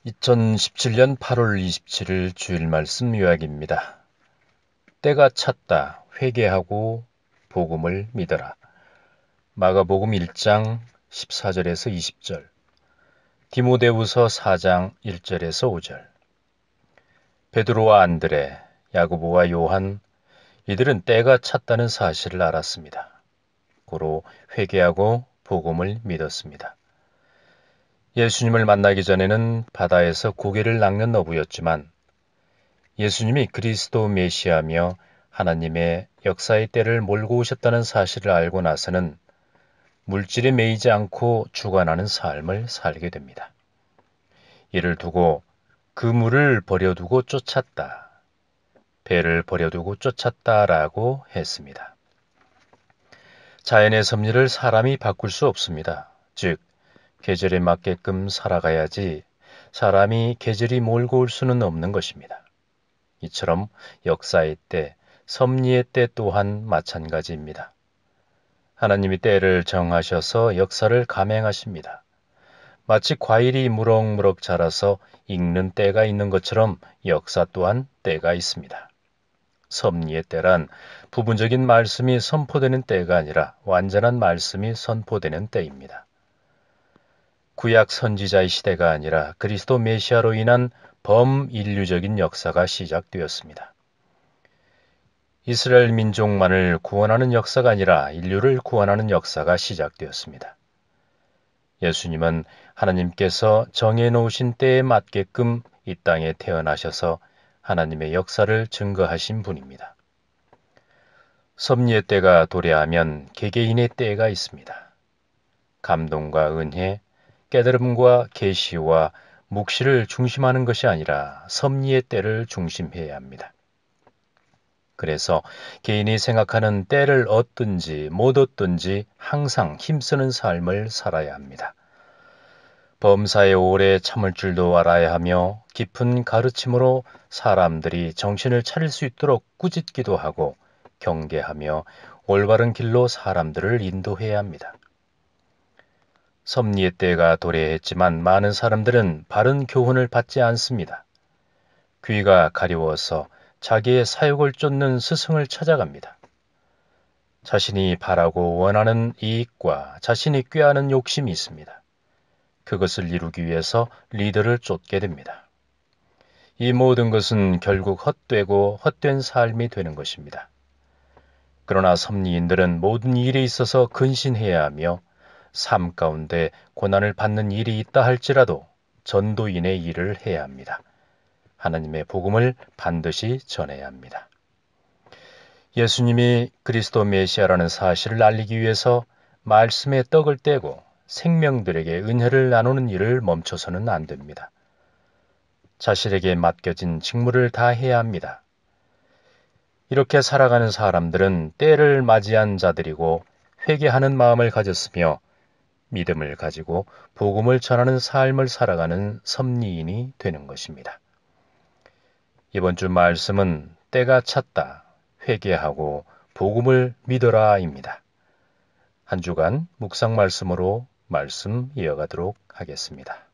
2017년 8월 27일 주일 말씀 요약입니다. 때가 찼다. 회개하고 복음을 믿어라. 마가복음 1장 14절에서 20절, 디모데후서 4장 1절에서 5절. 베드로와 안드레, 야고보와 요한, 이들은 때가 찼다는 사실을 알았습니다. 고로 회개하고 복음을 믿었습니다. 예수님을 만나기 전에는 바다에서 고개를 낚는 어부였지만 예수님이 그리스도 메시아며 하나님의 역사의 때를 몰고 오셨다는 사실을 알고 나서는 물질에 매이지 않고 주관하는 삶을 살게 됩니다. 이를 두고 그물을 버려두고 쫓았다. 배를 버려두고 쫓았다라고 했습니다. 자연의 섭리를 사람이 바꿀 수 없습니다. 즉, 계절에 맞게끔 살아가야지 사람이 계절이 몰고 올 수는 없는 것입니다. 이처럼 역사의 때, 섭리의 때 또한 마찬가지입니다. 하나님이 때를 정하셔서 역사를 감행하십니다. 마치 과일이 무럭무럭 자라서 익는 때가 있는 것처럼 역사 또한 때가 있습니다. 섭리의 때란 부분적인 말씀이 선포되는 때가 아니라 완전한 말씀이 선포되는 때입니다. 구약 선지자의 시대가 아니라 그리스도 메시아로 인한 범인류적인 역사가 시작되었습니다. 이스라엘 민족만을 구원하는 역사가 아니라 인류를 구원하는 역사가 시작되었습니다. 예수님은 하나님께서 정해놓으신 때에 맞게끔 이 땅에 태어나셔서 하나님의 역사를 증거하신 분입니다. 섭리의 때가 도래하면 개개인의 때가 있습니다. 감동과 은혜, 깨달음과 계시와 묵시를 중심하는 것이 아니라 섭리의 때를 중심해야 합니다. 그래서 개인이 생각하는 때를 얻든지 못 얻든지 항상 힘쓰는 삶을 살아야 합니다. 범사에 오래 참을 줄도 알아야 하며 깊은 가르침으로 사람들이 정신을 차릴 수 있도록 꾸짖기도 하고 경계하며 올바른 길로 사람들을 인도해야 합니다. 섭리의 때가 도래했지만 많은 사람들은 바른 교훈을 받지 않습니다. 귀가 가려워서 자기의 사욕을 쫓는 스승을 찾아갑니다. 자신이 바라고 원하는 이익과 자신이 꾀하는 욕심이 있습니다. 그것을 이루기 위해서 리더를 쫓게 됩니다. 이 모든 것은 결국 헛되고 헛된 삶이 되는 것입니다. 그러나 섭리인들은 모든 일에 있어서 근신해야 하며 삶 가운데 고난을 받는 일이 있다 할지라도 전도인의 일을 해야 합니다. 하나님의 복음을 반드시 전해야 합니다. 예수님이 그리스도 메시아라는 사실을 알리기 위해서 말씀의 떡을 떼고 생명들에게 은혜를 나누는 일을 멈춰서는 안 됩니다. 자신에게 맡겨진 직무를 다 해야 합니다. 이렇게 살아가는 사람들은 때를 맞이한 자들이고 회개하는 마음을 가졌으며 믿음을 가지고 복음을 전하는 삶을 살아가는 섭리인이 되는 것입니다. 이번 주 말씀은 때가 찼다, 회개하고 복음을 믿어라입니다. 한 주간 묵상 말씀으로 말씀 이어가도록 하겠습니다.